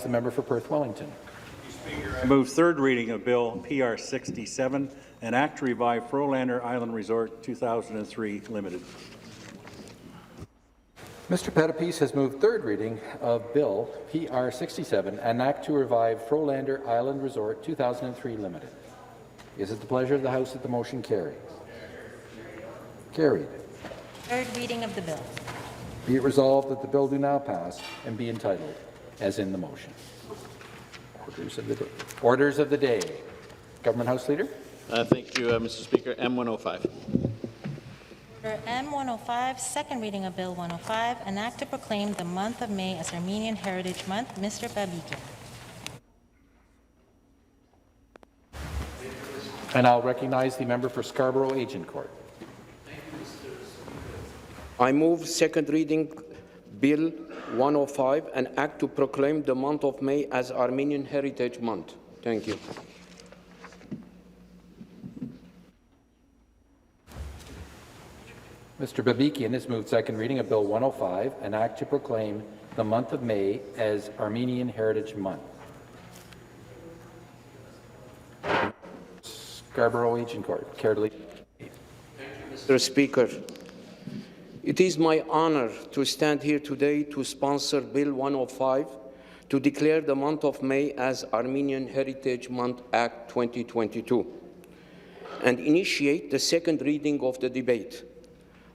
the member for Perth Wellington. I move third reading of Bill PR 67, an act to revive Frolander Island Resort 2003 Limited. Mr. Pettapiece has moved third reading of Bill PR 67, an act to revive Frolander Island Resort 2003 Limited. Is it the pleasure of the House that the motion carries? Carried. Third reading of the bill. Be it resolved that the bill do now pass and be entitled as in the motion. Orders of the day. Government House Leader. Thank you, Mr. Speaker. M105. Order M105, second reading of Bill 105, an act to proclaim the month of May as Armenian Heritage Month. Mr. Babikian. And I'll recognize the member for Scarborough Agincourt. I move second reading Bill 105, an act to proclaim the month of May as Armenian Heritage Month. Thank you. Mr. Babikian has moved second reading of Bill 105, an act to proclaim the month of May as Armenian Heritage Month. Scarborough Agincourt, care to lead? Mr. Speaker, it is my honor to stand here today to sponsor Bill 105 to declare the month of May as Armenian Heritage Month Act 2022 and initiate the second reading of the debate.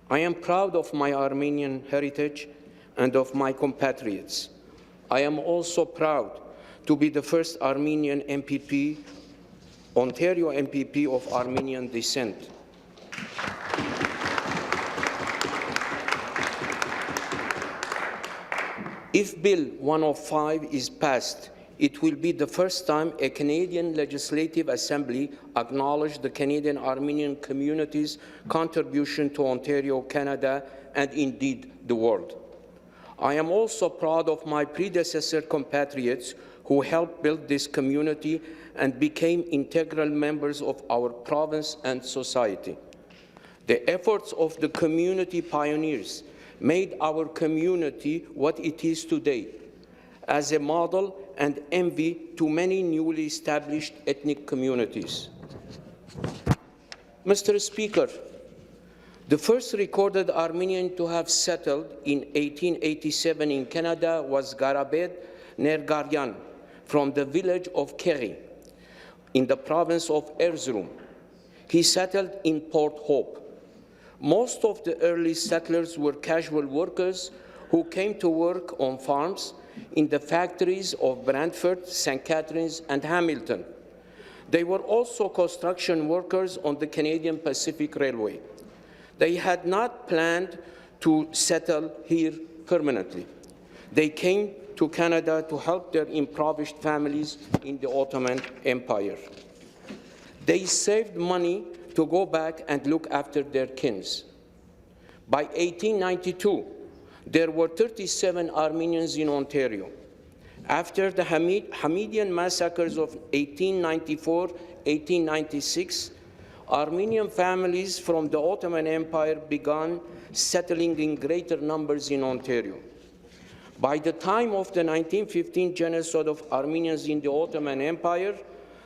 I am proud of my Armenian heritage and of my compatriots. I am also proud to be the first Armenian MPP, Ontario MPP of Armenian descent. If Bill 105 is passed, it will be the first time a Canadian Legislative Assembly acknowledged the Canadian Armenian community's contribution to Ontario, Canada, and indeed the world. I am also proud of my predecessor compatriots who helped build this community and became integral members of our province and society. The efforts of the community pioneers made our community what it is today, as a model and envy to many newly established ethnic communities. Mr. Speaker, the first recorded Armenian to have settled in 1887 in Canada was Garabed Nergaryan from the village of Keri in the province of Erzurum. He settled in Port Hope. Most of the early settlers were casual workers who came to work on farms in the factories of Brantford, St. Catharines, and Hamilton. They were also construction workers on the Canadian Pacific Railway. They had not planned to settle here permanently. They came to Canada to help their impoverished families in the Ottoman Empire. They saved money to go back and look after their kins. By 1892, there were 37 Armenians in Ontario. After the Hamidian massacres of 1894-1896, Armenian families from the Ottoman Empire began settling in greater numbers in Ontario. By the time of the 1915 genocide of Armenians in the Ottoman Empire,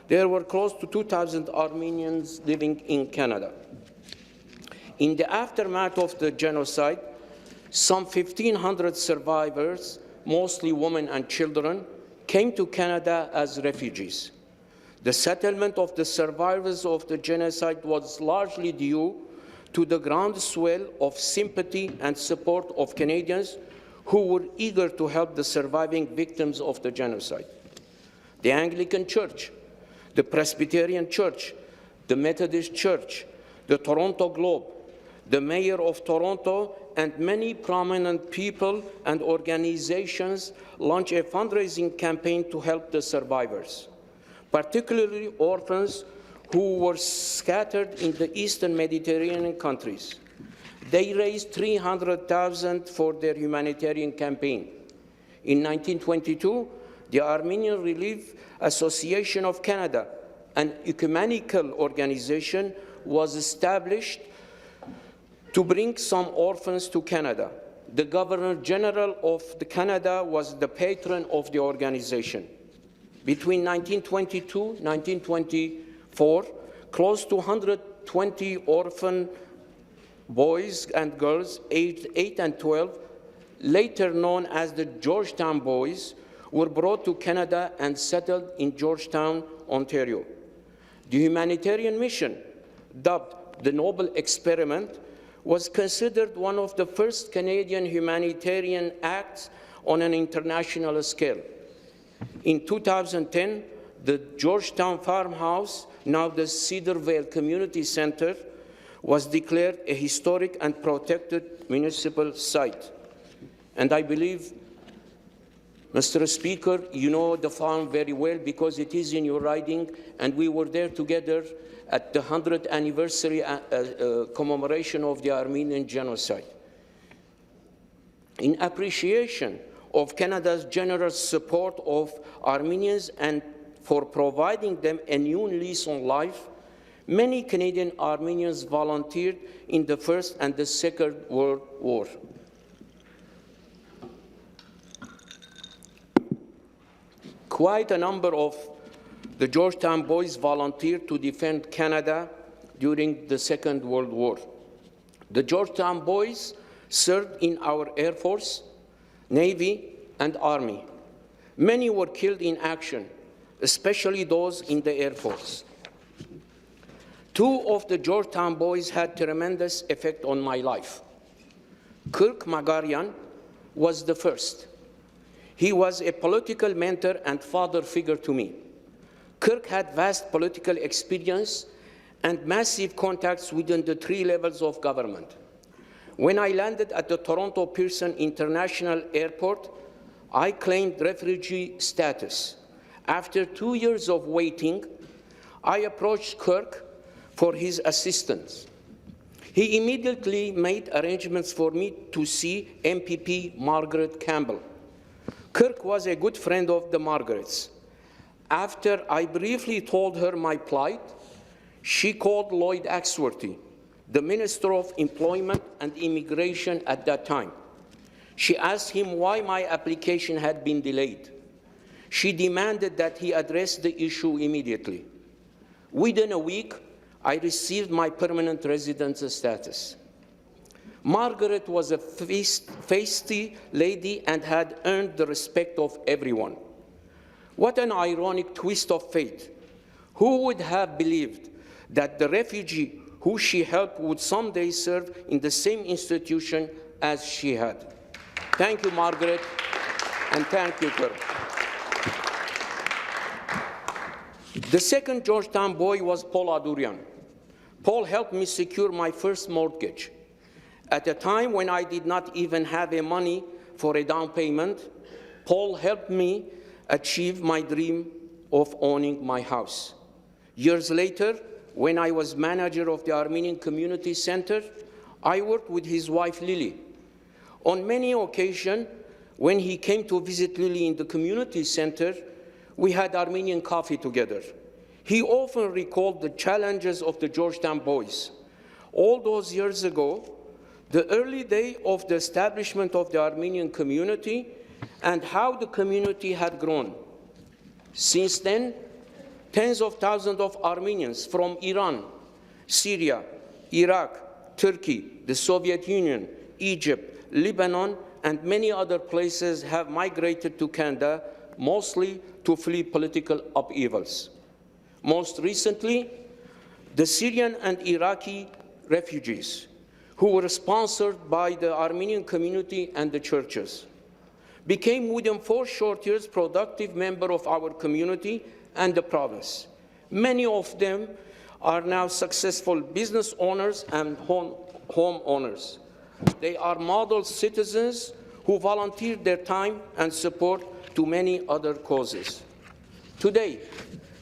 there were close to 2,000 Armenians living in Canada. In the aftermath of the genocide, some 1,500 survivors, mostly women and children, came to Canada as refugees. The settlement of the survivors of the genocide was largely due to the groundswell of sympathy and support of Canadians who were eager to help the surviving victims of the genocide. The Anglican Church, the Presbyterian Church, the Methodist Church, the Toronto Globe, the Mayor of Toronto, and many prominent people and organizations launched a fundraising campaign to help the survivors, particularly orphans who were scattered in the Eastern Mediterranean countries. They raised $300,000 for their humanitarian campaign. In 1922, the Armenian Relief Association of Canada, an ecumenical organization, was established to bring some orphans to Canada. the Governor General of Canada was the patron of the organization. Between 1922 and 1924, close to 120 orphan boys and girls aged 8 and 12, later known as the Georgetown Boys, were brought to Canada and settled in Georgetown, Ontario. The humanitarian mission, dubbed the Noble Experiment, was considered one of the first Canadian humanitarian acts on an international scale. In 2010, the Georgetown Farmhouse, now the Cedarvale Community Center, was declared a historic and protected municipal site. And I believe, Mr. Speaker, you know the farm very well because it is in your riding, and we were there together at the 100th anniversary commemoration of the Armenian genocide. In appreciation of Canada's generous support of Armenians and for providing them a new lease on life, many Canadian Armenians volunteered in the First and the Second World War. Quite a number of the Georgetown Boys volunteered to defend Canada during the Second World War. The Georgetown Boys served in our Air Force, Navy, and Army. Many were killed in action, especially those in the Air Force. Two of the Georgetown Boys had tremendous effect on my life. Kirk Magarian was the first. He was a political mentor and father figure to me. Kirk had vast political experience and massive contacts within the 3 levels of government. When I landed at the Toronto Pearson International Airport, I claimed refugee status. After 2 years of waiting, I approached Kirk for his assistance. He immediately made arrangements for me to see MPP Margaret Campbell. Kirk was a good friend of the Margarets. After I briefly told her my plight, she called Lloyd Axworthy, the Minister of Employment and Immigration at that time. She asked him why my application had been delayed. She demanded that he address the issue immediately. Within a week, I received my permanent residence status. Margaret was a feisty lady and had earned the respect of everyone. What an ironic twist of fate. Who would have believed that the refugee who she helped would someday serve in the same institution as she had? Thank you, Margaret, and thank you, Kirk. The second Georgetown boy was Paul Adurian. Paul helped me secure my first mortgage. At a time when I did not even have the money for a down payment, Paul helped me achieve my dream of owning my house. Years later, when I was manager of the Armenian Community Center, I worked with his wife, Lily. On many occasions, when he came to visit Lily in the community center, we had Armenian coffee together. He often recalled the challenges of the Georgetown boys. All those years ago, the early day of the establishment of the Armenian community and how the community had grown. Since then, tens of thousands of Armenians from Iran, Syria, Iraq, Turkey, the Soviet Union, Egypt, Lebanon, and many other places have migrated to Canada, mostly to flee political upheavals. Most recently, the Syrian and Iraqi refugees, who were sponsored by the Armenian community and the churches, became within 4 short years productive members of our community and the province. Many of them are now successful business owners and home owners. They are model citizens who volunteer their time and support to many other causes. Today,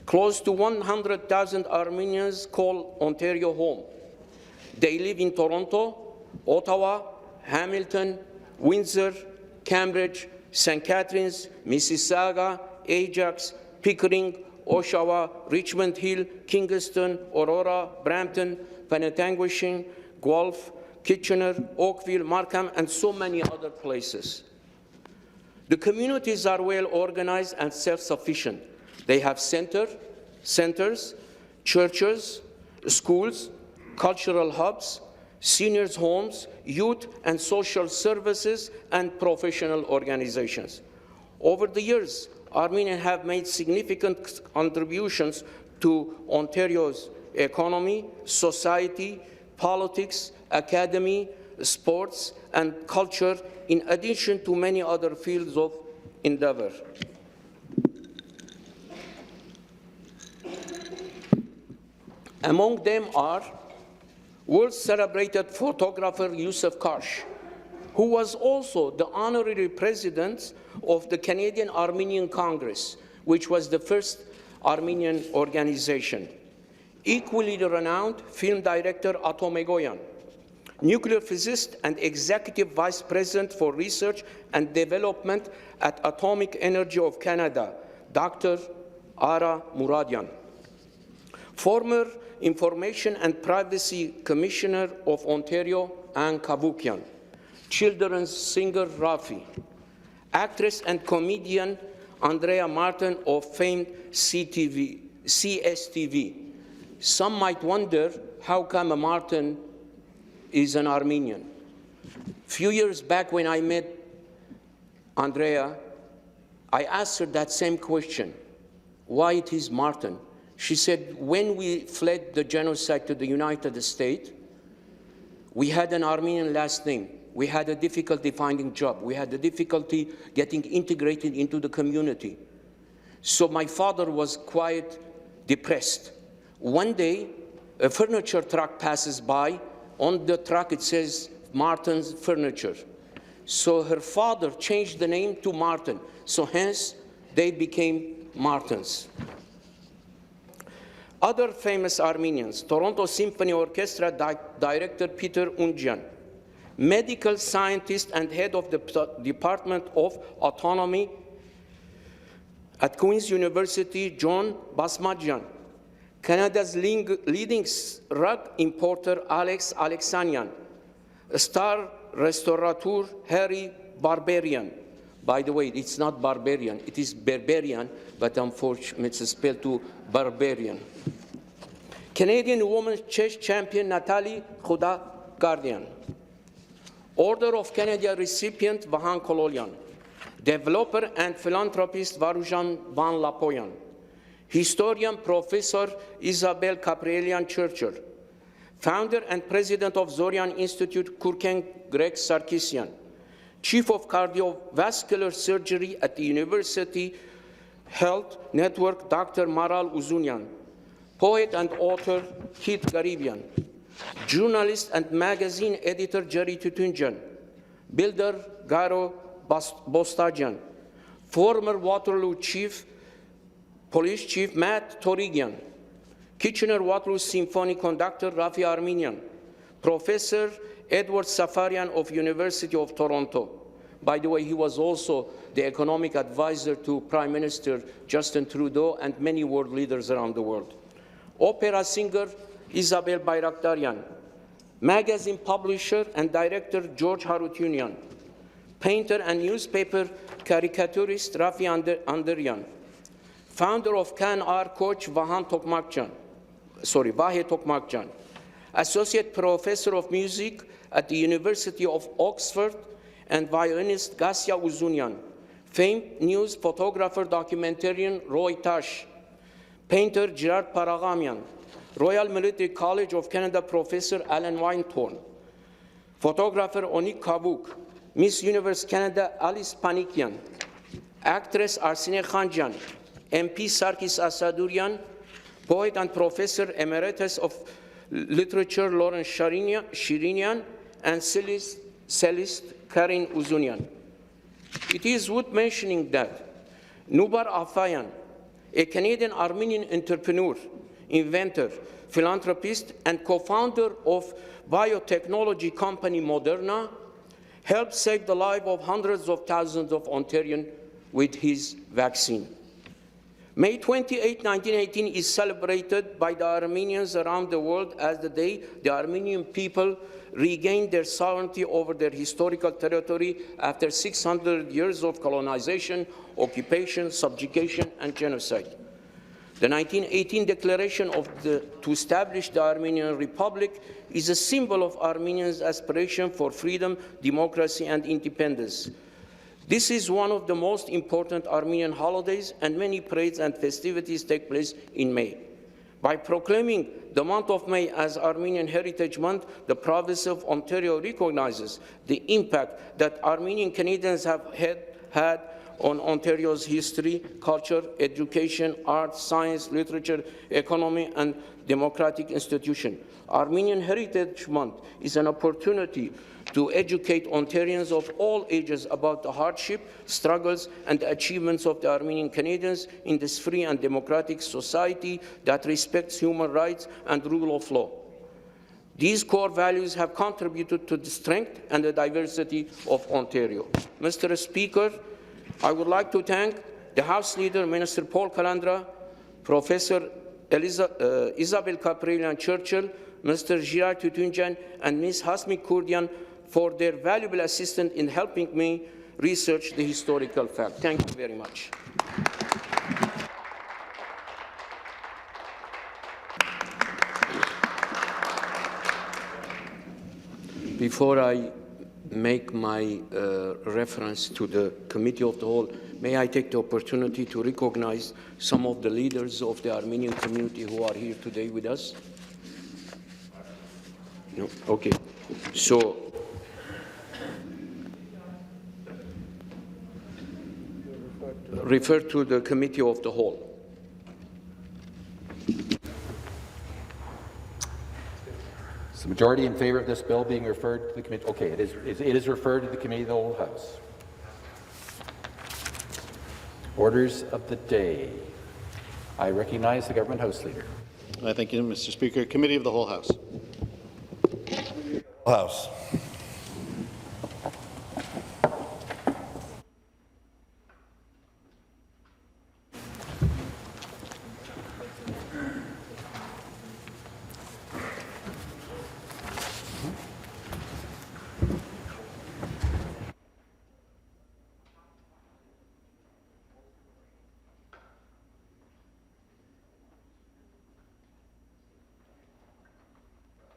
close to 100,000 Armenians call Ontario home. They live in Toronto, Ottawa, Hamilton, Windsor, Cambridge, St. Catharines, Mississauga, Ajax, Pickering, Oshawa, Richmond Hill, Kingston, Aurora, Brampton, Penetanguishene, Guelph, Kitchener, Oakville, Markham, and so many other places. The communities are well organized and self-sufficient. They have centers, churches, schools, cultural hubs, seniors' homes, youth and social services, and professional organizations. Over the years, Armenians have made significant contributions to Ontario's economy, society, politics, academy, sports, and culture, in addition to many other fields of endeavor. Among them are world-celebrated photographer Yusuf Karsh, who was also the honorary president of the Canadian Armenian Congress, which was the first Armenian organization. Equally renowned film director Ato Megoyan, nuclear physicist and executive vice president for research and development at Atomic Energy of Canada, Dr. Ara Muradian. Former Information and Privacy Commissioner of Ontario, Anne Kavukian. Children's singer Rafi. Actress and comedian Andrea Martin of famed CSTV. Some might wonder how come a Martin is an Armenian. A few years back when I met Andrea, I asked her that same question, why it is Martin? She said, when we fled the genocide to the United States, we had an Armenian last name. We had a difficulty finding a job. We had a difficulty getting integrated into the community. So my father was quite depressed. One day, a furniture truck passes by. On the truck, it says Martin's Furniture. So her father changed the name to Martin. So hence, they became Martins. Other famous Armenians, Toronto Symphony Orchestra director Peter Ungian, medical scientist and head of the Department of Autonomy at Queen's University, John Basmadjian, Canada's leading rug importer, Alex Alexanian, star restaurateur, Harry Barbarian. By the way, it's not Barbarian, it is Berberian, but unfortunately it's spelled to Barbarian. Canadian women's chess champion, Natalie Khudagardian. Order of Canada recipient, Vahan Kololian. Developer and philanthropist, Varujan Van Lapoyan. Historian, Professor Isabel Caprelian Churcher. Founder and President of Zorian Institute, Kurken Greg Sarkisian. Chief of Cardiovascular Surgery at the University Health Network, Dr. Maral Uzunian. Poet and author, Keith Garibian. Journalist and magazine editor, Jerry Tutunjan. Builder, Garo Bostajian. Former Waterloo Police Chief, Matt Torigian. Kitchener-Waterloo Symphony conductor, Rafi Armenian. Professor Edward Safarian of University of Toronto. By the way, he was also the economic advisor to Prime Minister Justin Trudeau and many world leaders around the world. Opera singer Isabel Bayraktarian. Magazine publisher and director George Harutunian. Painter and newspaper caricaturist Rafi Anderian. Founder of Can-R coach Vahe Tokmakjan. Associate Professor of Music at the University of Oxford, and violinist Gasya Uzunian. Famed news photographer, documentarian Roy Tash. Painter Gerard Paragamian. Royal Military College of Canada Professor Alan Winethorn. Photographer Onik Kabuk. Miss Universe Canada Alice Panikian. Actress Arsine Khanjan. MP Sarkis Asadurian. Poet and Professor Emeritus of Literature Lawrence Shirinian, and cellist Karin Uzunian. It is worth mentioning that Nubar Afayan, a Canadian Armenian entrepreneur, inventor, philanthropist, and co-founder of biotechnology company Moderna, helped save the life of hundreds of thousands of Ontarians with his vaccine. May 28, 1918 is celebrated by the Armenians around the world as the day the Armenian people regained their sovereignty over their historical territory after 600 years of colonization, occupation, subjugation, and genocide. The 1918 declaration to establish the Armenian Republic is a symbol of Armenians' aspiration for freedom, democracy, and independence. This is one of the most important Armenian holidays, and many parades and festivities take place in May. By proclaiming the month of May as Armenian Heritage Month, the province of Ontario recognizes the impact that Armenian Canadians have had on Ontario's history, culture, education, art, science, literature, economy, and democratic institutions. Armenian Heritage Month is an opportunity to educate Ontarians of all ages about the hardship, struggles, and the achievements of the Armenian Canadians in this free and democratic society that respects human rights and rule of law. These core values have contributed to the strength and the diversity of Ontario. Mr. Speaker, I would like to thank the House Leader, Minister Paul Calandra, Professor Isabel Kaprelian-Churchill, Mr. Giray Tutunjan, and Ms. Hasmi Kurdian for their valuable assistance in helping me research the historical fact. Thank you very much. Before I make my reference to the Committee of the Whole, may I take the opportunity to recognize some of the leaders of the Armenian community who are here today with us? No? Okay. So, refer to the Committee of the Whole. Is the majority in favor of this bill being referred to the committee? Okay, it is referred to the Committee of the Whole House. Orders of the day. I recognize the Government House Leader. I thank you, Mr. Speaker. Committee of the Whole House. House.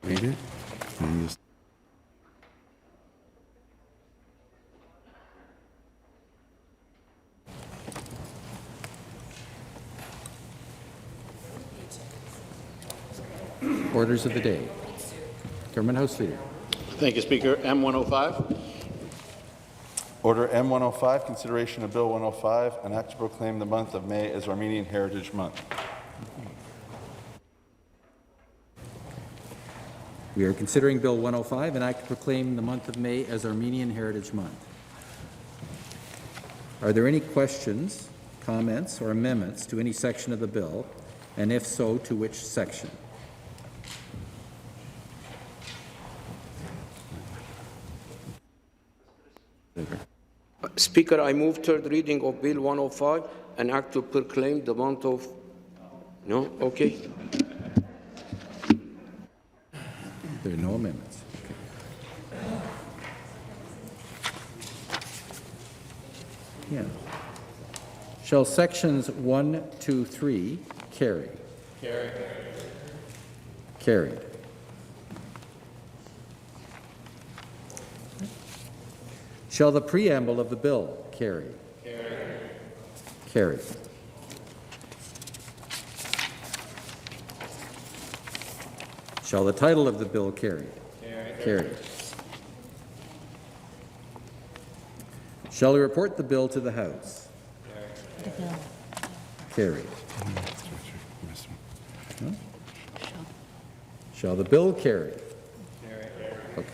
Read it. And this. Orders of the day. Government House Leader. Thank you, Speaker. M105. Order M105, consideration of Bill 105, an act to proclaim the month of May as Armenian Heritage Month. We are considering Bill 105, an act to proclaim the month of May as Armenian Heritage Month. Are there any questions, comments, or amendments to any section of the bill, and if so, to which section? Speaker, I move third reading of Bill 105, an act to proclaim the month of... No? Okay. There are no amendments. Okay. Yeah. Shall sections 1, 2, 3 carry? Carry. Carried. Shall the preamble of the bill carry? Carry. Carried. Shall the title of the bill carry? Carried. Shall we report the bill to the House? The bill. Carried. No? Shall the bill carry? Okay.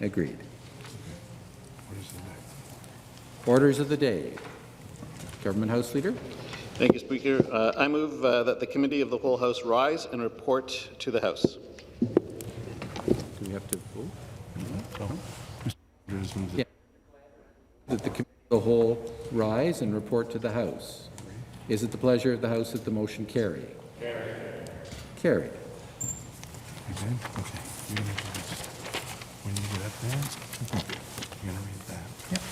Agreed. Orders of the day. Government House Leader. Thank you, Speaker. I move that the Committee of the Whole House rise and report to the House. Do we have to vote? No. Speaker has moved Yeah. That the committee of the whole rise and report to the House. Is it the pleasure of the House that the motion carry? Carried. Okay. You're going to do this. When you get up there, you're going to read that. Yep.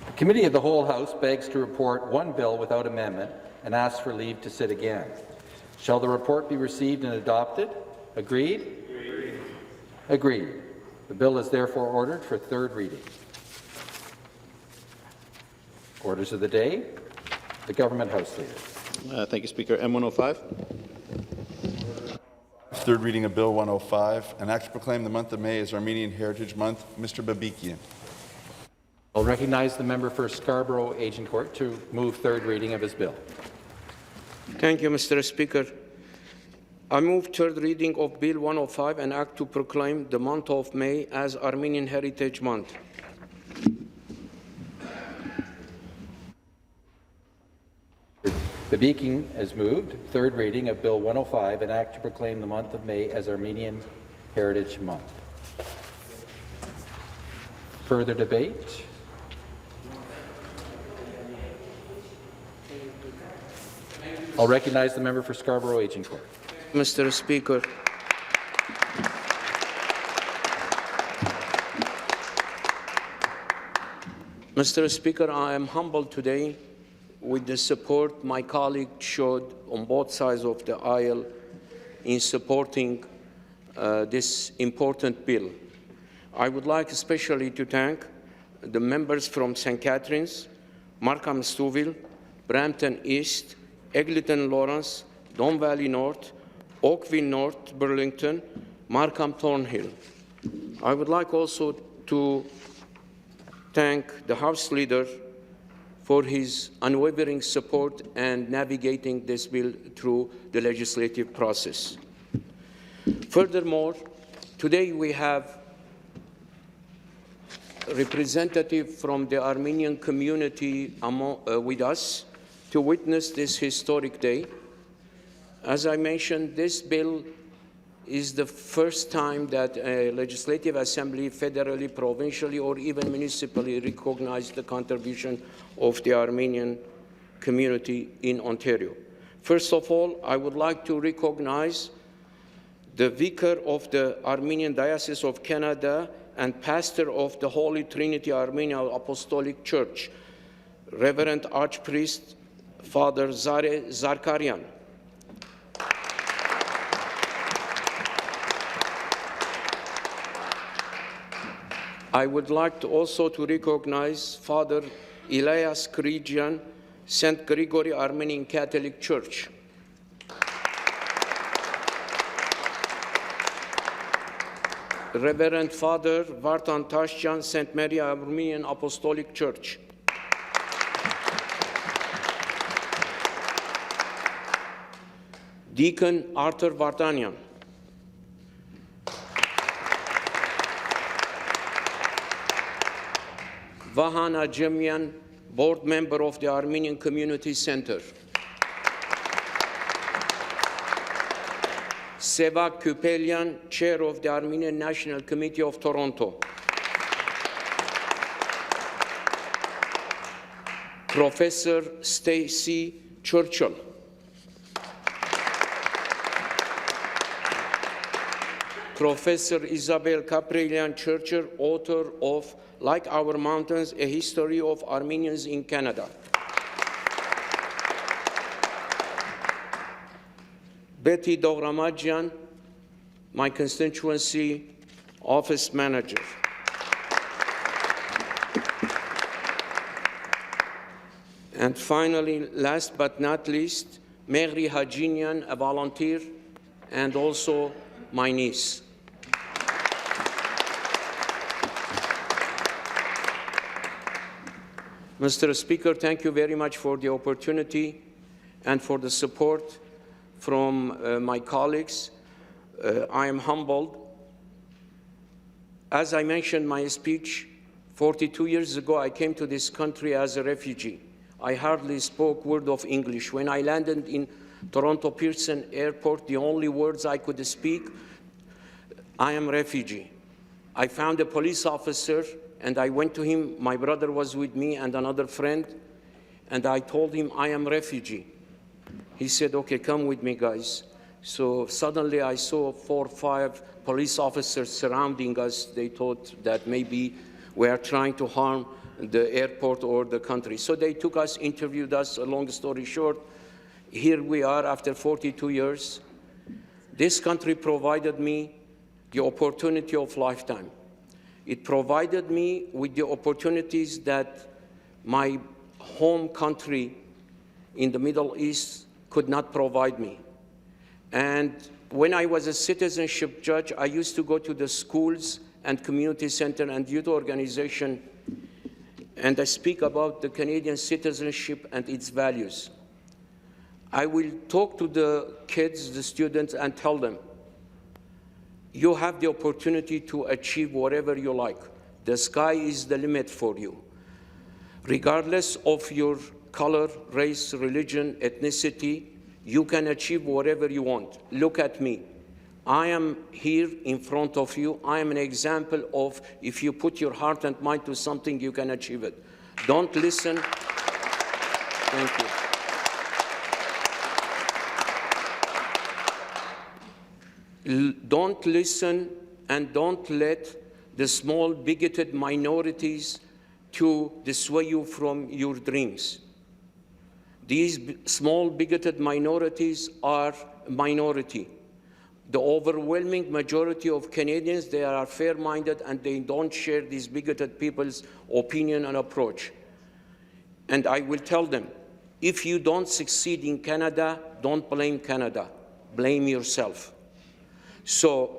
The Committee of the whole House begs to report one bill without amendment and asks for leave to sit again. Shall the report be received and adopted? Agreed? Agreed. The bill is therefore ordered for third reading. Orders of the day. The Government House Leader. Thank you, Speaker. M105. Third reading of Bill 105, an act to proclaim the month of May as Armenian Heritage Month. Mr. Babikian. I'll recognize the member for Scarborough Agincourt to move third reading of his bill. Thank you, Mr. Speaker. I move third reading of Bill 105, an act to proclaim the month of May as Armenian Heritage Month. Babikian has moved third reading of Bill 105, an act to proclaim the month of May as Armenian Heritage Month. Further debate? I'll recognize the member for Scarborough Agincourt. Mr. Speaker, I am humbled today with the support my colleague showed on both sides of the aisle in supporting this important bill. I would like especially to thank the members from St. Catharines, Markham Stouffville, Brampton East, Eglinton Lawrence, Don Valley North, Oakville North, Burlington, Markham Thornhill. I would like also to thank the House Leader for his unwavering support and navigating this bill through the legislative process. Furthermore, today we have a representative from the Armenian community with us to witness this historic day. As I mentioned, this bill is the first time that a legislative assembly, federally, provincially, or even municipally recognized the contribution of the Armenian community in Ontario. First of all, I would like to recognize the Vicar of the Armenian Diocese of Canada and pastor of the Holy Trinity Armenian Apostolic Church, Reverend Archpriest Father Zare Zarkarian. I would like to also to recognize Father Elias Krigian, St. Gregory Armenian Catholic Church. Reverend Father Vartan Tashjan, St. Mary Armenian Apostolic Church. Deacon Arthur Vartanian. Vahan Ajemian, board member of the Armenian Community Center. Sevak Kupelian, chair of the Armenian National Committee of Toronto. Professor Stacy Churchill. Professor Isabel Caprelian Churcher, author of Like Our Mountains, A History of Armenians in Canada. Betty Dogramadjian, my constituency office manager. And finally, last but not least, Mehri Hajinian, a volunteer, and also my niece. Mr. Speaker, thank you very much for the opportunity and for the support from my colleagues. I am humbled As I mentioned in my speech, 42 years ago, I came to this country as a refugee. I hardly spoke a word of English. When I landed in Toronto Pearson Airport, the only words I could speak, I am a refugee. I found a police officer, and I went to him. My brother was with me and another friend, and I told him, I am a refugee. He said, okay, come with me, guys. So suddenly I saw 4 or 5 police officers surrounding us. They thought that maybe we are trying to harm the airport or the country. So they took us, interviewed us. A long story short, here we are after 42 years. This country provided me the opportunity of lifetime. It provided me with the opportunities that my home country in the Middle East could not provide me. And when I was a citizenship judge, I used to go to the schools and community center and youth organization, and I speak about the Canadian citizenship and its values. I will talk to the kids, the students, and tell them, you have the opportunity to achieve whatever you like. The sky is the limit for you. Regardless of your color, race, religion, ethnicity, you can achieve whatever you want. Look at me. I am here in front of you. I am an example of if you put your heart and mind to something, you can achieve it. Don't listen. Thank you. Don't listen and don't let the small bigoted minorities to dissuade you from your dreams. These small bigoted minorities are a minority. The overwhelming majority of Canadians, they are fair-minded and they don't share these bigoted people's opinion and approach. And I will tell them, if you don't succeed in Canada, don't blame Canada, blame yourself. So,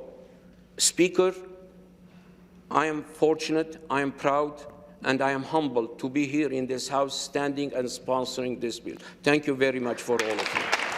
Speaker, I am fortunate, I am proud, and I am humbled to be here in this House standing and sponsoring this bill. Thank you very much for all of you.